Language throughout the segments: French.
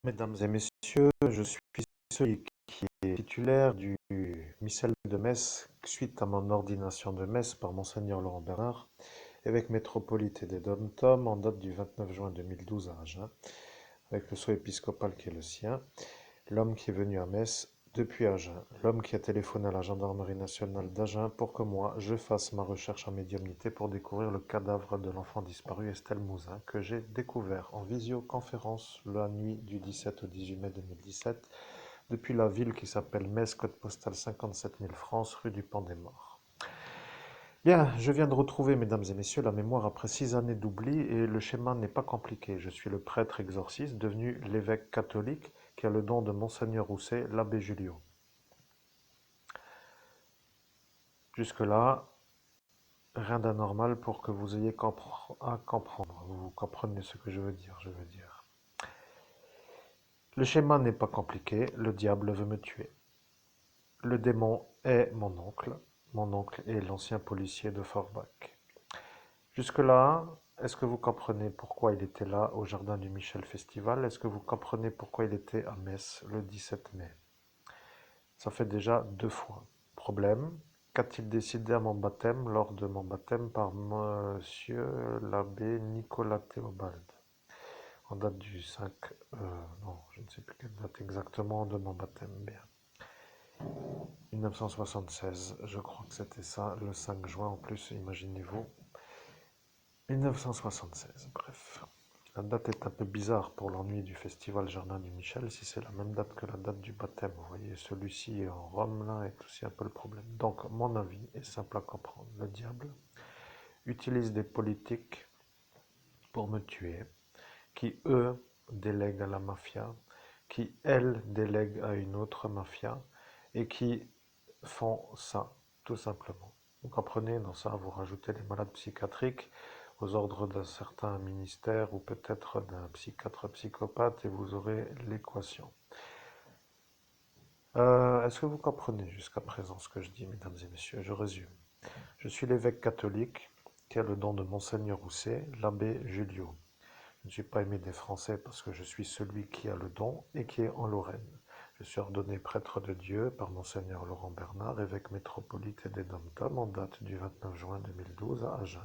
Mesdames et messieurs, je suis celui qui est titulaire du missel de Metz suite à mon ordination de Metz par Monseigneur Laurent Bernard, évêque métropolite et des Dom-Tom en date du 29 juin 2012 à Agen, avec le sceau épiscopal qui est le sien, l'homme qui est venu à Metz depuis Agen, l'homme qui a téléphoné à la gendarmerie nationale d'Agen pour que moi je fasse ma recherche en médiumnité pour découvrir le cadavre de l'enfant disparu Estelle Mouzin, que j'ai découvert en visioconférence la nuit du 17 au 18 mai 2017 depuis la ville qui s'appelle Metz, code postal 57 000 France, rue du Pan des Morts. Bien, je viens de retrouver, mesdames et messieurs, la mémoire après 6 années d'oubli et le schéma n'est pas compliqué. Je suis le prêtre exorciste devenu l'évêque catholique qui a le don de Monseigneur Rousset, l'abbé Julio. Jusque-là, rien d'anormal pour que vous ayez à comprendre. Vous comprenez ce que je veux dire, Le schéma n'est pas compliqué, le diable veut me tuer. Le démon est mon oncle est l'ancien policier de Forbach. Jusque-là, est-ce que vous comprenez pourquoi il était là au jardin du Michel Festival? Est-ce que vous comprenez pourquoi il était à Metz le 17 mai? Ça fait déjà 2 fois. Problème, qu'a-t-il décidé à mon baptême, lors de mon baptême par monsieur l'abbé Nicolas Théobald, en date du 5, non, je ne sais plus quelle date exactement de mon baptême, bien. 1976, je crois que c'était ça, le 5 juin en plus, imaginez-vous. 1976, bref. La date est un peu bizarre pour l'ennui du festival Jardin du Michel, si c'est la même date que la date du baptême. Vous voyez, celui-ci est en Rome, là, est aussi un peu le problème. Donc, mon avis est simple à comprendre. Le diable utilise des politiques pour me tuer, qui, eux, délèguent à la mafia, qui, elles, délèguent à une autre mafia, et qui font ça, tout simplement. Vous comprenez, dans ça, vous rajoutez les malades psychiatriques aux ordres d'un certain ministère ou peut-être d'un psychiatre psychopathe et vous aurez l'équation. Est-ce que vous comprenez jusqu'à présent ce que je dis, mesdames et messieurs? Je résume. Je suis l'évêque catholique qui a le don de Monseigneur Rousset, l'abbé Julio. Je ne suis pas aimé des Français parce que je suis celui qui a le don et qui est en Lorraine. Je suis ordonné prêtre de Dieu par Monseigneur Laurent Bernard, évêque métropolite et des Dom-Tom, en date du 29 juin 2012 à Agen.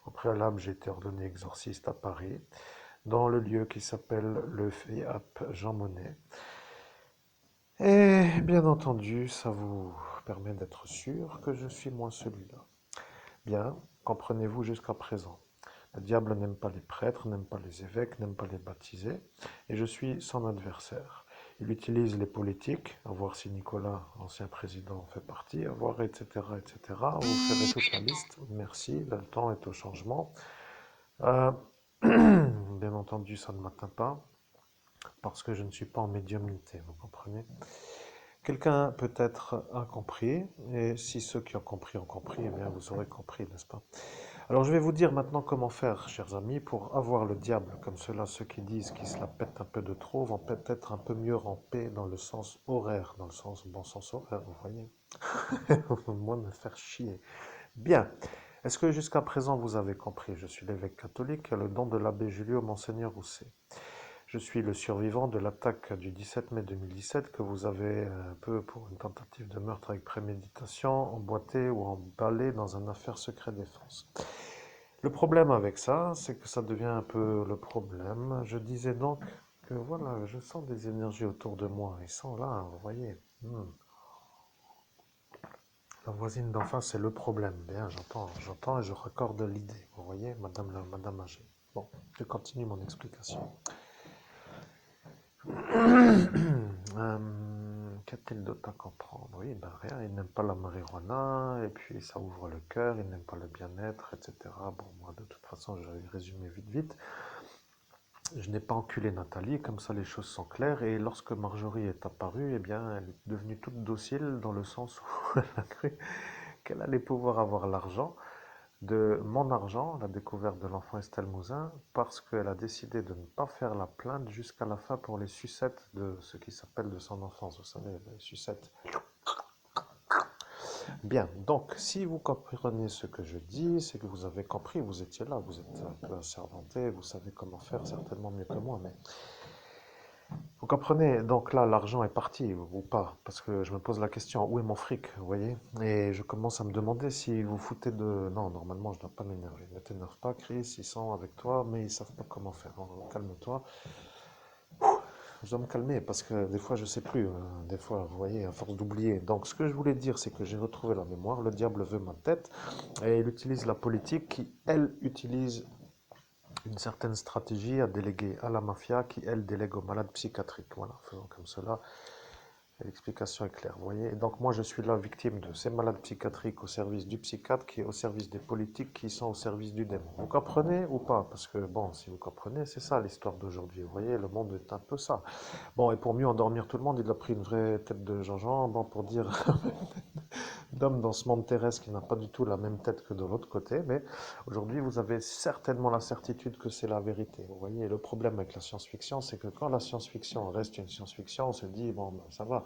Au préalable, j'ai été ordonné exorciste à Paris, dans le lieu qui s'appelle le FIAP Jean Monnet. Et bien entendu, ça vous permet d'être sûr que je suis moi celui-là. Bien, comprenez-vous jusqu'à présent. Le diable n'aime pas les prêtres, n'aime pas les évêques, n'aime pas les baptisés, et je suis son adversaire. Il utilise les politiques, à voir si Nicolas, ancien président, fait partie, à voir, etc., etc. Vous ferez toute la liste. Merci, le temps est au changement. Euh, bien entendu, ça ne m'atteint pas, parce que je ne suis pas en médiumnité, vous comprenez? Quelqu'un peut-être a compris, et si ceux qui ont compris, eh bien vous aurez compris, n'est-ce pas? Alors je vais vous dire maintenant comment faire, chers amis, pour avoir le diable, comme cela, ceux qui disent qu'ils se la pètent un peu de trop vont peut-être un peu mieux ramper dans le sens horaire, dans le sens, bon sens horaire, vous voyez? Moi, me faire chier. Bien. Est-ce que jusqu'à présent vous avez compris? Je suis l'évêque catholique qui a le don de l'abbé Julio Monseigneur Rousset. Je suis le survivant de l'attaque du 17 mai 2017 que vous avez un peu pour une tentative de meurtre avec préméditation, emboîté ou emballé dans une affaire secret défense. Le problème avec ça, c'est que ça devient un peu le problème. Je disais donc que voilà, je sens des énergies autour de moi. Ils sont là, vous voyez. La voisine d'en face, c'est le problème. Bien, j'entends et je raccorde l'idée. Vous voyez, madame âgée. Bon, je continue mon explication. Qu'a-t-il d'autre à comprendre? Oui, ben rien, il n'aime pas la marijuana, et puis ça ouvre le cœur, il n'aime pas le bien-être, etc. Bon, moi, de toute façon, je vais résumer vite. Je n'ai pas enculé Nathalie, comme ça les choses sont claires, et lorsque Marjorie est apparue, eh bien, elle est devenue toute docile dans le sens où elle a cru qu'elle allait pouvoir avoir l'argent, de mon argent, la découverte de l'enfant Estelle Mouzin, parce qu'elle a décidé de ne pas faire la plainte jusqu'à la fin pour les sucettes de ce qui s'appelle de son enfance, vous savez, les sucettes. Bien, donc si vous comprenez ce que je dis, c'est que vous avez compris, vous étiez là, vous êtes un peu assermenté, vous savez comment faire certainement mieux que moi, mais comprenez? Donc là, l'argent est parti ou pas? Parce que je me pose la question, où est mon fric, vous voyez? Et je commence à me demander si vous foutez de... Non, normalement, je ne dois pas m'énerver. Ne t'énerve pas, Chris, ils sont avec toi, mais ils savent pas comment faire. Alors, calme-toi. Je dois me calmer parce que des fois, je sais plus. Des fois, vous voyez, à force d'oublier. Donc, ce que je voulais dire, c'est que j'ai retrouvé la mémoire. Le diable veut ma tête et il utilise la politique qui, elle, utilise une certaine stratégie à déléguer à la mafia qui, elle, délègue aux malades psychiatriques. Voilà, faisons comme cela. Et l'explication est claire, vous voyez. Et donc moi, je suis là victime de ces malades psychiatriques au service du psychiatre qui est au service des politiques qui sont au service du démon. Vous comprenez ou pas? Parce que, bon, si vous comprenez, c'est ça l'histoire d'aujourd'hui. Vous voyez, le monde est un peu ça. Bon, et pour mieux endormir tout le monde, il a pris une vraie tête de Jean-Jean, bon, pour dire d'homme dans ce monde terrestre qui n'a pas du tout la même tête que de l'autre côté, mais aujourd'hui, vous avez certainement la certitude que c'est la vérité. Vous voyez, le problème avec la science-fiction, c'est que quand la science-fiction reste une science-fiction, on se dit, bon, ben, ça va,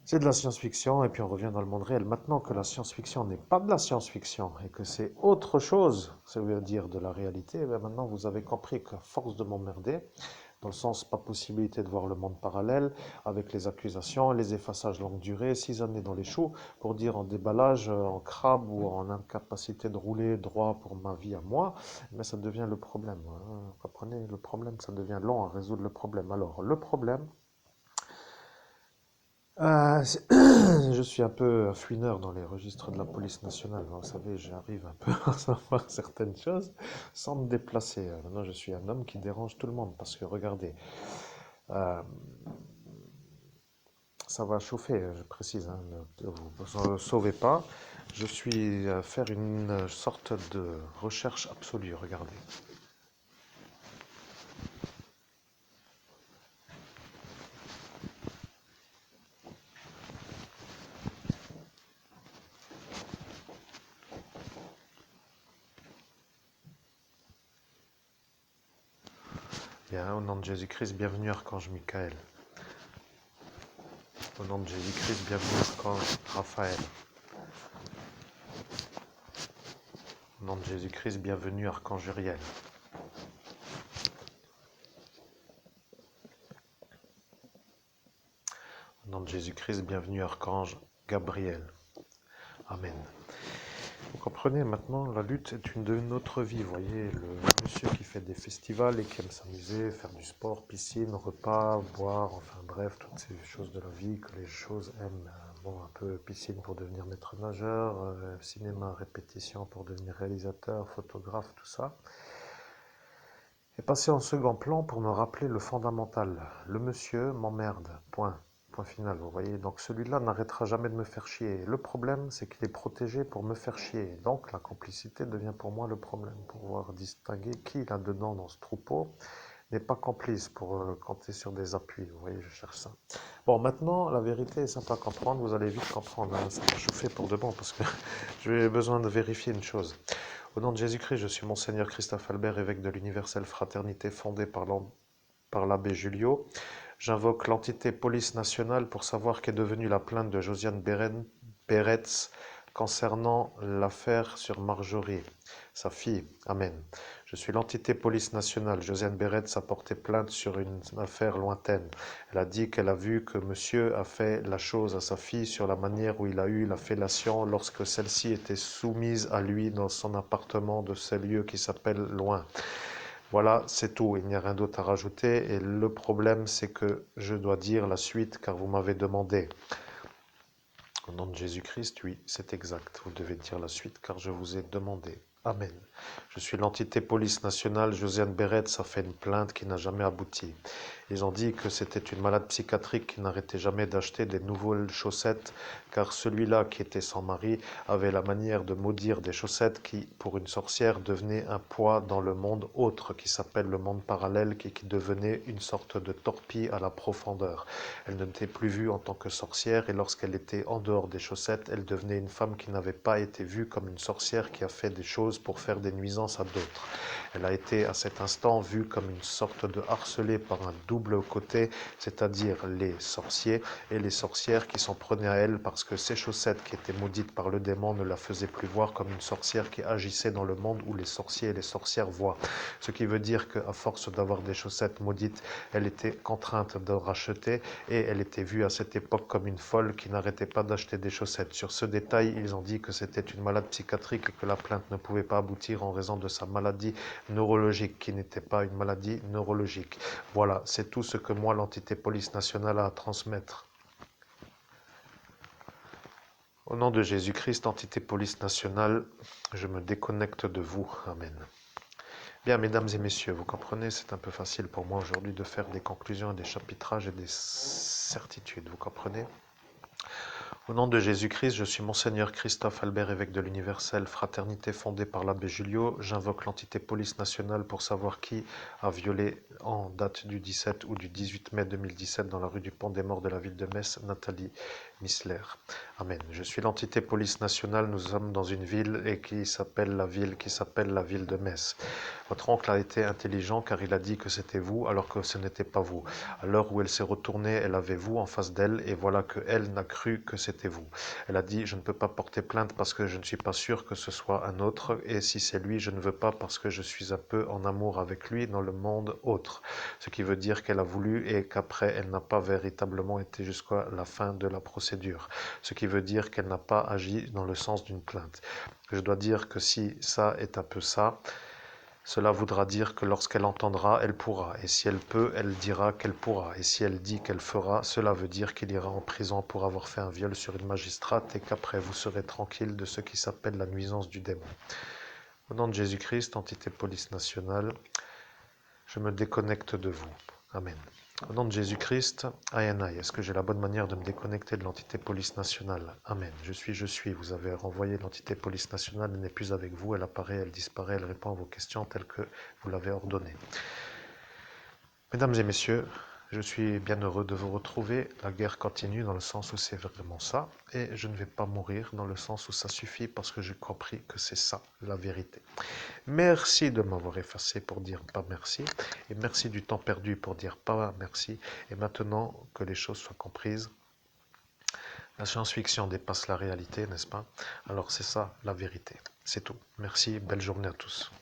c'est de la science-fiction, et puis on revient dans le monde réel. Maintenant que la science-fiction n'est pas de la science-fiction, et que c'est autre chose, ça veut dire de la réalité, eh bien maintenant vous avez compris qu'à force de m'emmerder, dans le sens pas possibilité de voir le monde parallèle, avec les accusations, les effaçages longue durée, 6 années dans les choux, pour dire en déballage, en crabe ou en incapacité de rouler droit pour ma vie à moi, mais ça devient le problème. Vous comprenez, le problème, ça devient long à résoudre le problème. Alors, le problème, je suis un peu un fouineur dans les registres de la police nationale. Vous savez, j'arrive un peu à savoir certaines choses sans me déplacer. Maintenant, je suis un homme qui dérange tout le monde parce que regardez, euh, ça va chauffer, je précise, hein, ne vous sauvez pas. Je suis à faire une sorte de recherche absolue, regardez. Bien, au nom de Jésus-Christ, bienvenue Archange Michael. Au nom de Jésus-Christ, bienvenue Archange Raphaël. Au nom de Jésus-Christ, bienvenue Archange Uriel. Au nom de Jésus-Christ, bienvenue Archange Gabriel. Amen. Vous comprenez, maintenant, la lutte est une autre vie. Vous voyez, le monsieur qui fait des festivals et qui aime s'amuser, faire du sport, piscine, repas, boire, enfin bref, toutes ces choses de la vie que les choses aiment. Bon, un peu piscine pour devenir maître nageur, cinéma, répétition pour devenir réalisateur, photographe, tout ça. Et passer en second plan pour me rappeler le fondamental. Le monsieur m'emmerde, point. Point final, vous voyez. Donc celui-là n'arrêtera jamais de me faire chier. Le problème, c'est qu'il est protégé pour me faire chier. Donc la complicité devient pour moi le problème. Pour pouvoir distinguer qui là-dedans dans ce troupeau n'est pas complice pour compter sur des appuis. Vous voyez, je cherche ça. Bon, maintenant, la vérité est simple à comprendre. Vous allez vite comprendre. Hein. Ça va chauffer pour de bon parce que j'ai besoin de vérifier une chose. Au nom de Jésus-Christ, je suis Monseigneur Christophe Albert, évêque de l'Universelle Fraternité fondée par l'abbé Julio. J'invoque l'entité police nationale pour savoir qu'est devenue la plainte de Josiane Peretz concernant l'affaire sur Marjorie, sa fille. Amen. Je suis l'entité police nationale. Josiane Peretz a porté plainte sur une affaire lointaine. Elle a dit qu'elle a vu que monsieur a fait la chose à sa fille sur la manière où il a eu la fellation lorsque celle-ci était soumise à lui dans son appartement de ce lieu qui s'appelle Loin. Voilà, c'est tout, il n'y a rien d'autre à rajouter. Et le problème, c'est que je dois dire la suite car vous m'avez demandé. Au nom de Jésus-Christ, oui, c'est exact. Vous devez dire la suite car je vous ai demandé. Amen. Je suis l'entité police nationale. Josiane Beretz a fait une plainte qui n'a jamais abouti. Ils ont dit que c'était une malade psychiatrique qui n'arrêtait jamais d'acheter des nouvelles chaussettes, car celui-là qui était son mari avait la manière de maudire des chaussettes qui, pour une sorcière, devenaient un poids dans le monde autre, qui s'appelle le monde parallèle, qui devenait une sorte de torpille à la profondeur. Elle n'était plus vue en tant que sorcière, et lorsqu'elle était en dehors des chaussettes, elle devenait une femme qui n'avait pas été vue comme une sorcière qui a fait des choses choses pour faire des nuisances à d'autres. Elle a été à cet instant vue comme une sorte de harcelée par un double côté, c'est-à-dire les sorciers et les sorcières qui s'en prenaient à elle parce que ces chaussettes qui étaient maudites par le démon ne la faisaient plus voir comme une sorcière qui agissait dans le monde où les sorciers et les sorcières voient. Ce qui veut dire qu'à force d'avoir des chaussettes maudites, elle était contrainte de racheter et elle était vue à cette époque comme une folle qui n'arrêtait pas d'acheter des chaussettes. Sur ce détail, ils ont dit que c'était une malade psychiatrique et que la plainte ne pouvait pas aboutir en raison de sa maladie neurologique, qui n'était pas une maladie neurologique. Voilà, c'est tout ce que moi, l'entité police nationale, a à transmettre. Au nom de Jésus-Christ, entité police nationale, je me déconnecte de vous. Amen. Bien, mesdames et messieurs, vous comprenez, c'est un peu facile pour moi aujourd'hui de faire des conclusions et des chapitrages et des certitudes, vous comprenez? Au nom de Jésus-Christ, je suis Monseigneur Christophe Albert, évêque de l'Universelle Fraternité fondée par l'abbé Julio. J'invoque l'entité police nationale pour savoir qui a violé en date du 17 ou du 18 mai 2017 dans la rue du Pont des Morts de la ville de Metz, Nathalie Missler. Amen. Je suis l'entité police nationale. Nous sommes dans une ville et qui s'appelle la ville de Metz. Votre oncle a été intelligent car il a dit que c'était vous alors que ce n'était pas vous. À l'heure où elle s'est retournée, elle avait vous en face d'elle et voilà qu'elle n'a cru que c'était vous. Elle a dit « Je ne peux pas porter plainte parce que je ne suis pas sûr que ce soit un autre et si c'est lui, je ne veux pas parce que je suis un peu en amour avec lui dans le monde autre. » Ce qui veut dire qu'elle a voulu et qu'après, elle n'a pas véritablement été jusqu'à la fin de la procédure. Ce qui veut dire qu'elle n'a pas agi dans le sens d'une plainte. Je dois dire que si ça est un peu ça, cela voudra dire que lorsqu'elle entendra, elle pourra. Et si elle peut, elle dira qu'elle pourra. Et si elle dit qu'elle fera, cela veut dire qu'il ira en prison pour avoir fait un viol sur une magistrate et qu'après vous serez tranquille de ce qui s'appelle la nuisance du démon. Au nom de Jésus-Christ, entité police nationale, je me déconnecte de vous. Amen. Au nom de Jésus-Christ, aïe aïe, est-ce que j'ai la bonne manière de me déconnecter de l'entité police nationale? Amen. Je suis. Vous avez renvoyé l'entité police nationale, elle n'est plus avec vous, elle apparaît, elle disparaît, elle répond à vos questions telles que vous l'avez ordonné. Mesdames et messieurs, je suis bien heureux de vous retrouver. La guerre continue dans le sens où c'est vraiment ça. Et je ne vais pas mourir dans le sens où ça suffit parce que j'ai compris que c'est ça, la vérité. Merci de m'avoir effacé pour dire pas merci. Et merci du temps perdu pour dire pas merci. Et maintenant que les choses soient comprises, la science-fiction dépasse la réalité, n'est-ce pas? Alors c'est ça, la vérité. C'est tout. Merci, belle journée à tous.